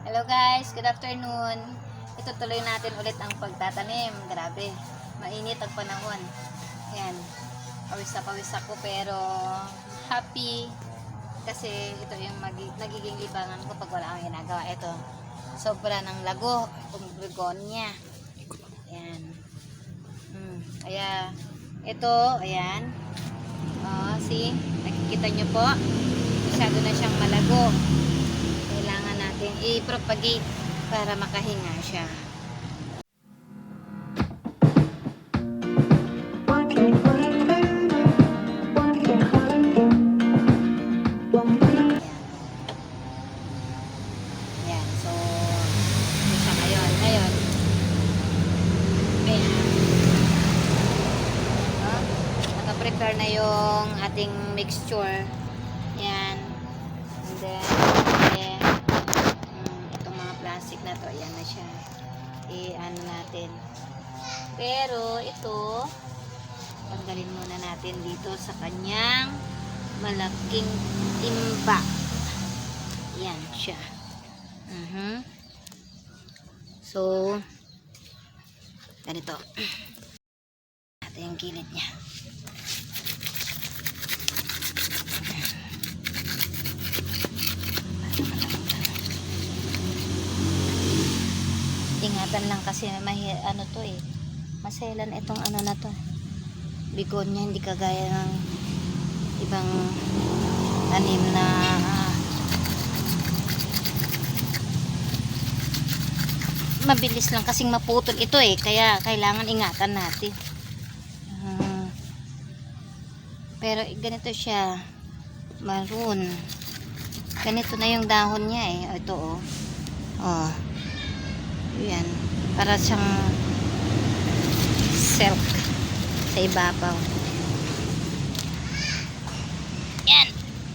Hello guys, good afternoon. Itutuloy natin ulit ang pagtatanim. Grabe, mainit ang panahon. Yan, pawis na pawis ako pero happy kasi ito yung nagiging libangan ko pag wala akong ginagawa. Ito, sobra ng lago, begonia. Yan. Kaya, ito, ayan. See, nakikita nyo po, masyado na siyang malago. Kailangan natin i-propagate para makahinga siya. Ayan. So, ito siya ngayon. Ayan. Naka-prepare na yung ating mixture. Yan. And then, itong mga plastic na to, ayan na siya. I-ano natin. Pero, ito, tanggalin muna natin dito sa kanyang malaking timba. Yan siya. So, ganito. Ito yung gilid niya. Ingatan lang kasi ano to maselan itong ano na to, begonia, hindi kagaya ng ibang tanim na mabilis lang kasing maputol ito kaya kailangan ingatan natin. Pero ganito siya, maroon, ganito na yung dahon niya ito yan, para siyang silk sa ibabaw. Yan,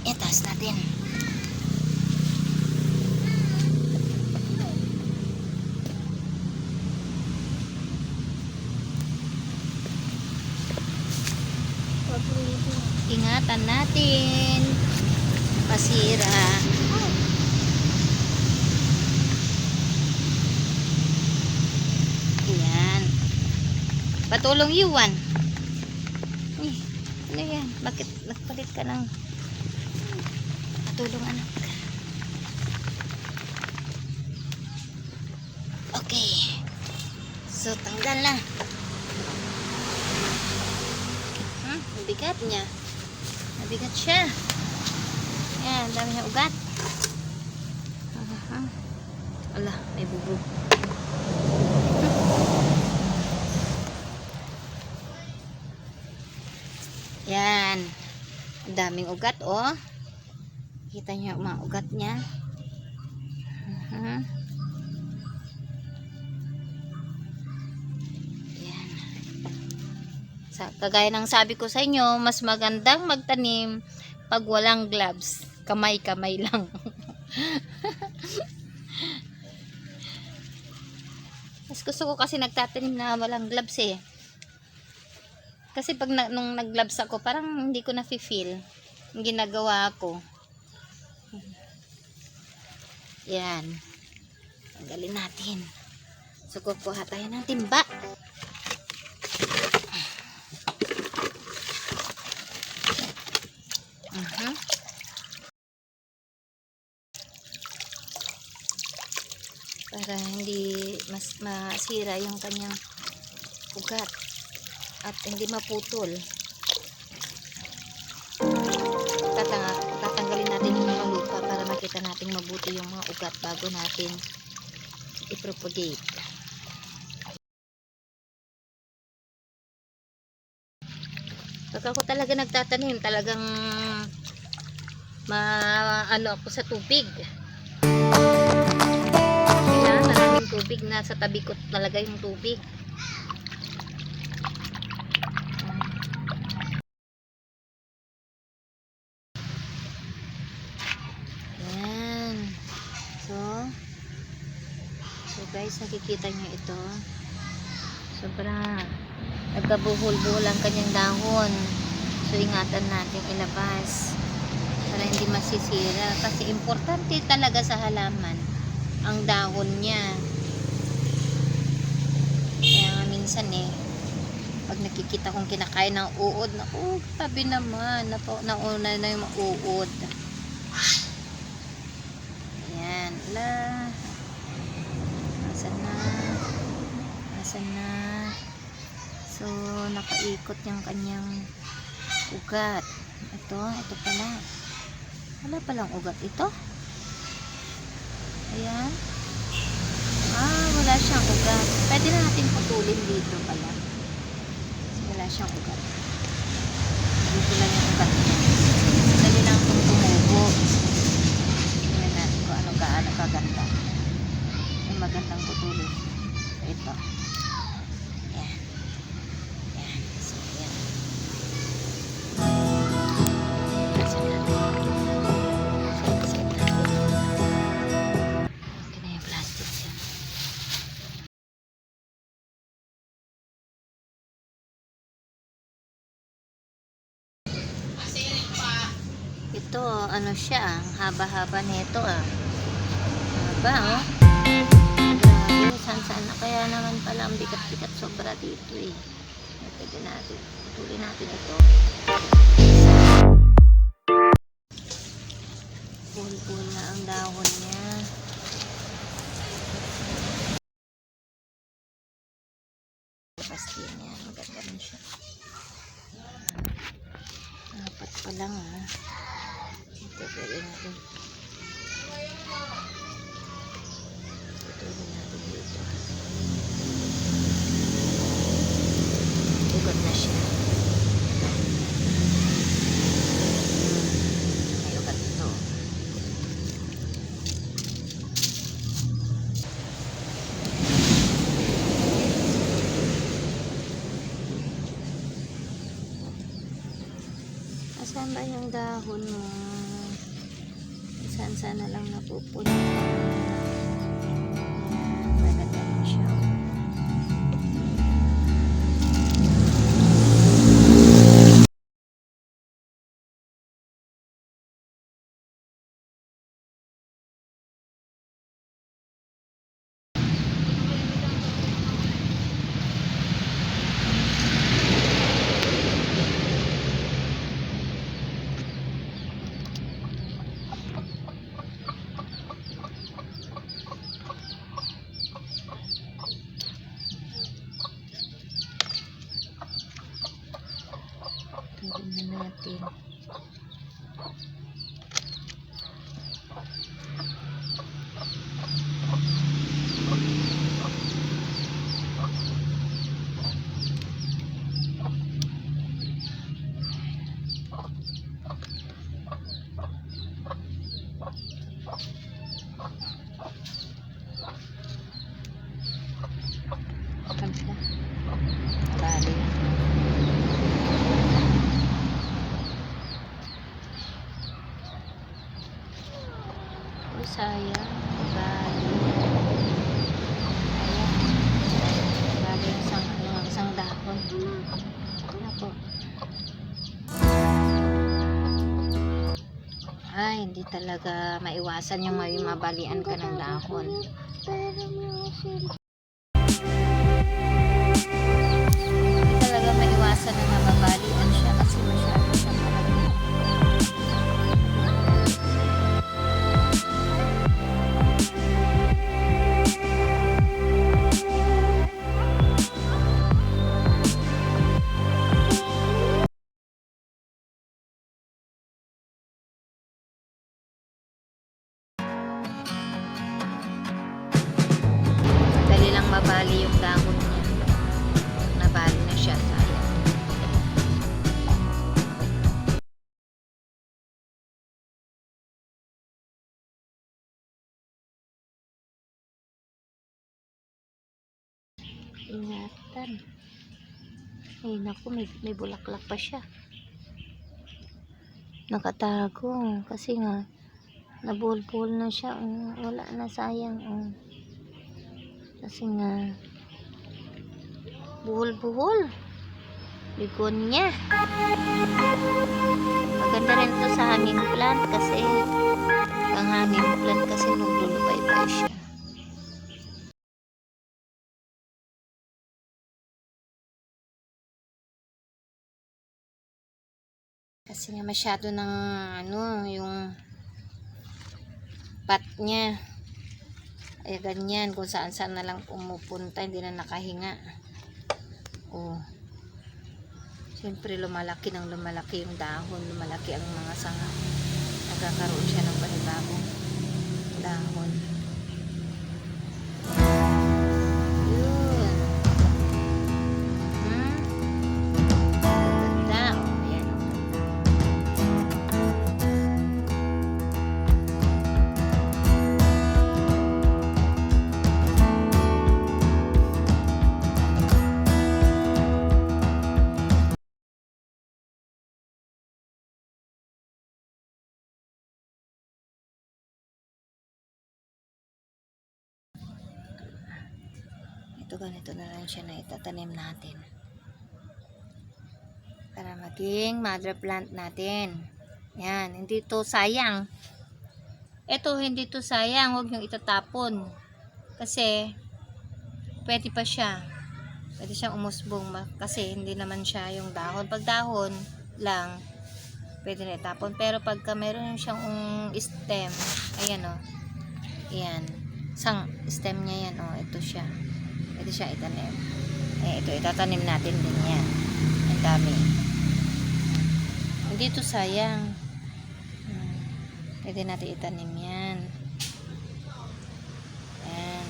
itaas natin. Ingatan natin pasira. Patulong Yuan. Ano yan? Bakit nagpalit ka ng patulong anak? Okay. So, tanggal na. Mabigat niya. Mabigat siya. Ayan, dami niya ugat. Ala, may bubog. Yan. Ang daming ugat, Kita niyo mga ugat niya. Yan. Kagaya ng sabi ko sa inyo, mas magandang magtanim pag walang gloves. Kamay-kamay lang. Mas gusto ko kasi nagtatanim na walang gloves Kasi pag nung nag-gloves ako, parang hindi ko na-feel yung ginagawa ko. Yan. Tanggalin natin. So, kukuha tayo ng timba. Para hindi mas masira yung kanyang ugat at hindi maputol. Tatanggalin natin yung mga lupa para makita natin mabuti yung mga ugat bago natin i-propagate. Pag ako talaga nagtatanim, talagang ano ako sa tubig. Kailangan maraming tubig, na sa tabi ko talaga yung tubig. So guys, nakikita nyo ito, sobra nagkabuhol-buhol ang kanyang dahon. So ingatan natin ilabas para hindi masisira, kasi importante talaga sa halaman ang dahon niya. Kaya nga minsan pag nakikita kong kinakain ng uod, naku, tabi naman, nauna na yung uod. Ayan, asan na. So, nakaikot yung kanyang ugat. Ito pala. Wala palang ugat ito. Ayan. Wala siyang ugat. Pwede na natin putulin dito pala. Kasi wala siyang ugat. Dito lang yung ugat niya. Dali lang itong tumubo. Tingnan natin kung gaano kaganda. Yung magandang putulin. So, ito. Ayan. Ayan. So, ayan. Ito na yung plastic siya. Ito, ano siya, ang haba-haba nito Haba, Grabe, saan na kaya naman pala ang bigat-bigat sobra dito Pwede natin, putulin natin ito. Pul-pul na ang dahon niya. Pastil niya, maganda rin siya. Apat pa lang Ito, pwede natin. Putulin natin dito. Ugat na siya. May ugat ito. Asan ba yung dahon mo? Saan na lang napupunta. Maganda rin siya. Tingnan natin. Bali. Sayang. Bali. Ayan. Bali isang dahon. Ako. Hindi talaga maiwasan yung mabalian ka ng dahon. Hindi talaga maiwasan na mababalian siya kasi masyado siya malaki. Mabali yung dahon niya. Nabali na siya, sayang. Ingatan. Ay naku, may bulaklak pa siya. Nakatago kasi nga nabulbul na siya. Wala na, sayang. Kasi nga buhol-buhol. Begonia. Maganda rin to sa hanging plant kasi ang hanging plant kasi naglulupay-pay siya. Kasi nga masyado ng ano, yung pat niya. Ay ganyan, kung saan saan na lang pumupunta, hindi na nakahinga. Oh. Siyempre lumalaki ng lumalaki yung dahon, lumalaki ang mga sanga. Nagkakaroon siya ng panibagong dahon. Yun. Ganda. Oh, ayan, oh, ganda. Ito ganito na lang siya na itatanim natin. Para maging mother plant natin. Yan, hindi to sayang. Ito, hindi to sayang. Huwag niyong itatapon. Kasi, pwede pa siya. Pwede siyang umusbong. Kasi, hindi naman siya yung dahon. Pag dahon lang, pwede na itapon. Pero pagka meron siyang stem, ayan o. Ayan. Sang stem niya yan o. Ito siya. Pwede siya itanim. Ito, itatanim natin din yan. Ang dami. Hindi to sayang. Pwede natin itanim yan. Ayan.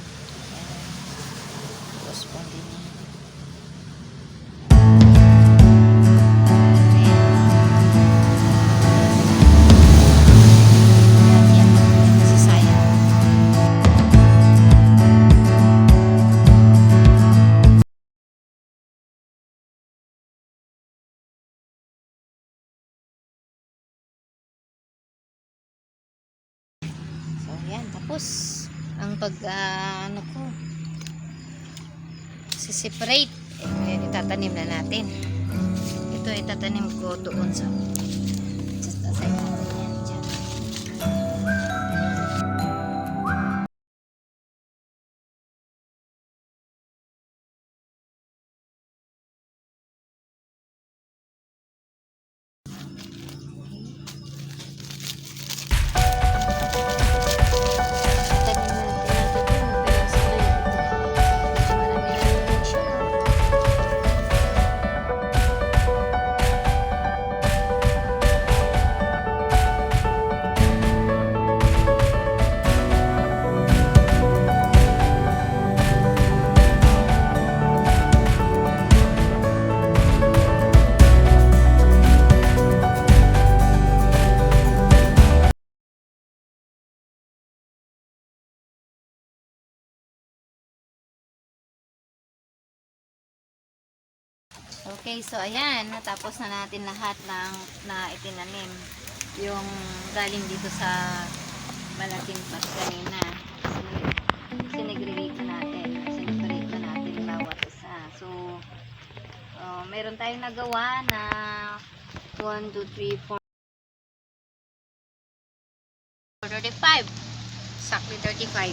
Ayan. Uspong din yan. Ayan, tapos ang ano ko separate itatanim na natin. Ito itatanim ko doon sa side ko yan dyan. Okay, so ayan, natapos na natin lahat ng na itinanim. Yung galing dito sa malaking pot kanina. Sinegregate natin. Sineparate na natin bawat isa. So, meron tayong nagawa na 1, 2, 3, 4, 35. Exactly 35.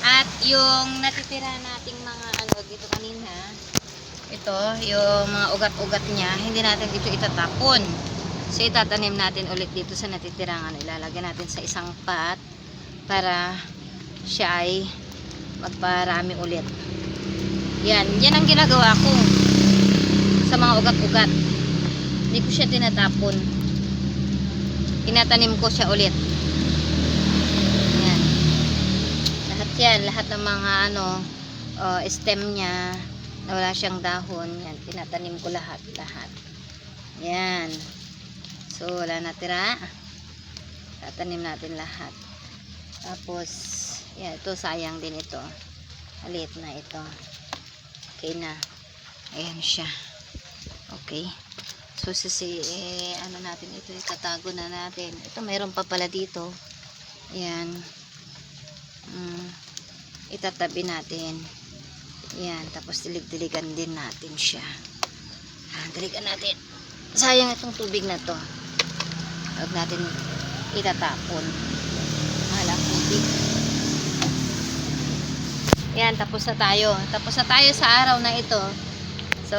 At yung natitira nating mga ano dito kanina, ito, yung mga ugat-ugat niya, hindi natin dito itatapon. So, itatanim natin ulit dito sa natitirang ano. Ilalagay natin sa isang pot para siya ay magparami ulit. Yan ang ginagawa ko sa mga ugat-ugat. Hindi ko siya tinatapon. Tinatanim ko siya ulit. Yan. Lahat ng mga ano, stem niya, na wala siyang dahon, yan, tinatanim ko lahat. Yan. So, wala natira. Tatanim natin lahat. Tapos, yan, ito, sayang din ito. Maliit na ito. Okay na. Ayan siya. Okay. So, ano natin ito, itatago na natin. Ito, mayroon pa pala dito. Yan. Itatabi natin. Yan, tapos dilig-diligan din natin siya. Diligan natin. Sayang itong tubig na to. Huwag natin itatapon. Mahal ang tubig. Yan, tapos na tayo. Tapos na tayo sa araw na ito. So,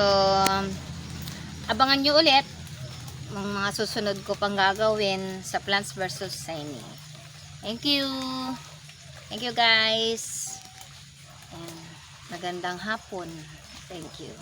abangan nyo ulit mga susunod ko pang gagawin sa Plants vs. Shiny. Thank you. Thank you guys. Ayan. Magandang hapon. Thank you.